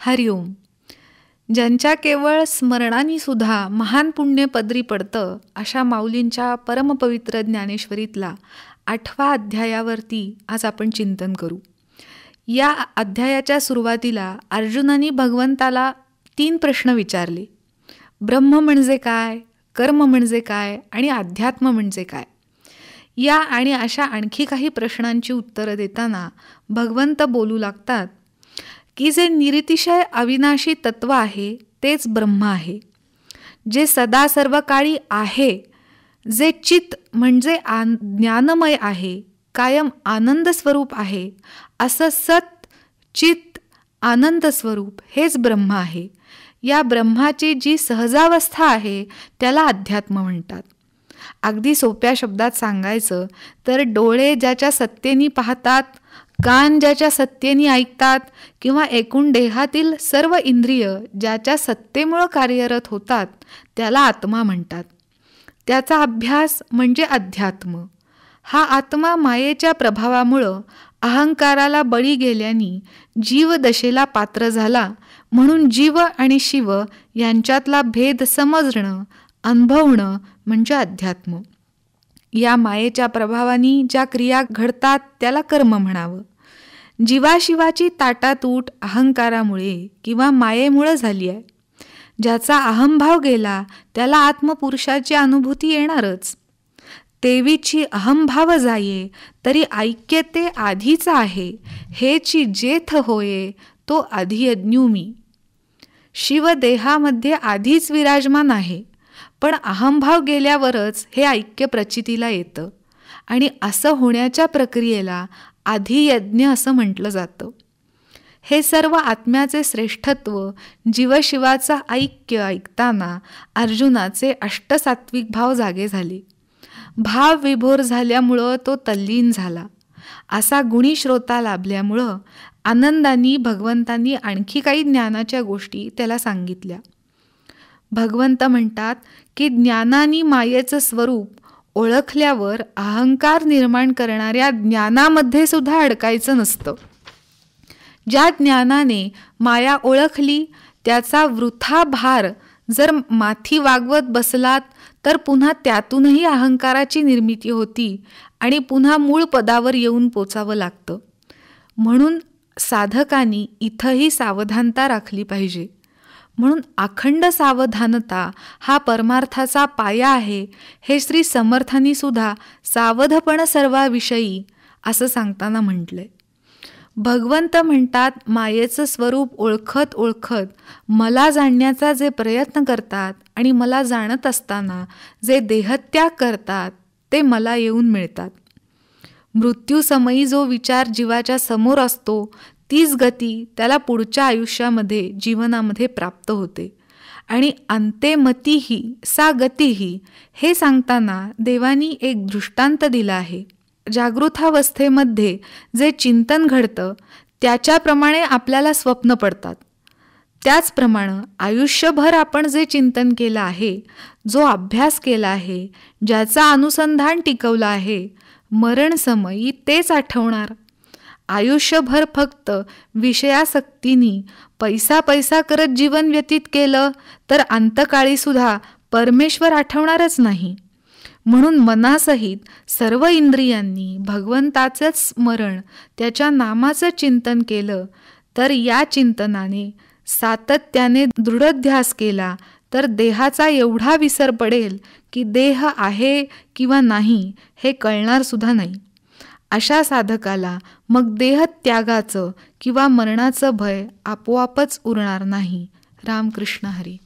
हरिओम. ज्यांच्या केवळ स्मरणाने सुद्धा महान पुण्य पदरी पडतं अशा माऊलींच्या परमपवित्र ज्ञानेश्वरीतला 8व्या अध्यायावरती आज आपण चिंतन करू. या अध्यायाच्या सुरुवातीला अर्जुनाने भगवंताला 3 प्रश्न विचारले. ब्रह्म म्हणजे काय, कर्म म्हणजे काय आणि अध्यात्म म्हणजे काय. या आणि अशा आणखी काही प्रश्नांची उत्तरं देताना भगवंत बोलू लागतात की जे निरतिशय अविनाशी तत्व आहे तेच ब्रह्म आहे, जे सदा सर्व काळी आहे, जे चित म्हणजे ज्ञानमय आहे, कायम आनंद स्वरूप आहे, असं सत चित आनंद स्वरूप हेच ब्रह्म आहे. या ब्रह्माची जी सहजावस्था आहे त्याला अध्यात्म म्हणतात. अगदी सोप्या शब्दात सांगायचं तर डोळे ज्याच्या सत्तेने पाहतात, कान ज्याच्या सत्तेने ऐकतात किंवा एकूण देहातील सर्व इंद्रिय ज्याच्या सत्तेमुळं कार्यरत होतात त्याला आत्मा म्हणतात. त्याचा अभ्यास म्हणजे अध्यात्म. हा आत्मा मायेच्या प्रभावामुळं अहंकाराला बळी गेल्याने जीवदशेला पात्र झाला, म्हणून जीव आणि शिव यांच्यातला भेद समजणं, अनुभवणं म्हणजे अध्यात्म. या मायेच्या प्रभावाने ज्या क्रिया घडतात त्याला कर्म म्हणावं. जीवाशिवाची ताटातूट अहंकारामुळे किंवा मायेमुळे झाली आहे. ज्याचा अहंभाव गेला त्याला आत्मपुरुषाची अनुभूती येणारच. तेवीची अहंभाव जाये तरी ऐक्य ते आधीचा आहे, हेची जेथ होये तो अधियज्ञुमी. शिव देहामध्ये आधीच विराजमान आहे, पण अहंभाव गेल्यावरच हे ऐक्य प्रचितीला येतं आणि असं होण्याच्या प्रक्रियेला अधियज्ञ असं म्हटलं जातं. हे सर्व आत्म्याचे श्रेष्ठत्व जीवशिवाचं ऐक्य ऐकताना अर्जुनाचे अष्टसात्विक भाव जागे झाले. भाव विभोर झाल्यामुळं तो तल्लीन झाला. असा गुणी श्रोता लाभल्यामुळं आनंदाने भगवंतांनी आणखी काही ज्ञानाच्या गोष्टी त्याला सांगितल्या. भगवंत म्हणतात की ज्ञानाने मायेचं स्वरूप ओळखल्यावर अहंकार निर्माण करणाऱ्या ज्ञानामध्ये सुद्धा अडकायचं नसतं. ज्या ज्ञानाने माया ओळखली त्याचा वृथा भार जर माथी वागवत बसलात तर पुन्हा त्यातूनही अहंकाराची निर्मिती होती आणि पुन्हा मूळ पदावर येऊन पोचावं लागतं. म्हणून साधकांनी इथंही सावधानता राखली पाहिजे. म्हणून अखंड सावधानता हा परमार्थाचा पाया आहे, हे श्री समर्थांनी सुद्धा सावधपण सर्वाविषयी असं सांगताना म्हटलंय. भगवंत म्हणतात मायेचं स्वरूप ओळखत ओळखत मला जाणण्याचा जे प्रयत्न करतात आणि मला जाणत असताना जे देहत्याग करतात ते मला येऊन मिळतात. मृत्यूसमयी जो विचार जीवाच्या समोर असतो तीच गती त्याला पुढच्या आयुष्यामध्ये जीवनामध्ये प्राप्त होते. आणि अंतेमतीही सा गतीही हे सांगताना देवानी एक दृष्टांत दिला आहे. जागृतावस्थेमध्ये जे चिंतन घडतं त्याच्याप्रमाणे आपल्याला स्वप्न पडतात. त्याचप्रमाणे आयुष्यभर आपण जे चिंतन केलं आहे, जो अभ्यास केला आहे, ज्याचा अनुसंधान टिकवलं आहे, मरणसमयी तेच आठवणार. आयुष्यभर फक्त विषयासक्तीनी पैसा पैसा करत जीवन व्यतीत केलं तर अंतकाळी सुद्धा परमेश्वर आठवणारच नाही. म्हणून मनासहित सर्व इंद्रियांनी भगवंताचंच स्मरण, त्याच्या नामाचं चिंतन केलं तर या चिंतनाने सातत्याने दृढध्यास केला तर देहाचा एवढा विसर पडेल की देह आहे किंवा नाही हे कळणार सुद्धा नाही. अशा साधकाला मग देहत्यागाचं किंवा मरणाचं भय आपोआपच उरणार नाही. रामकृष्ण हरी.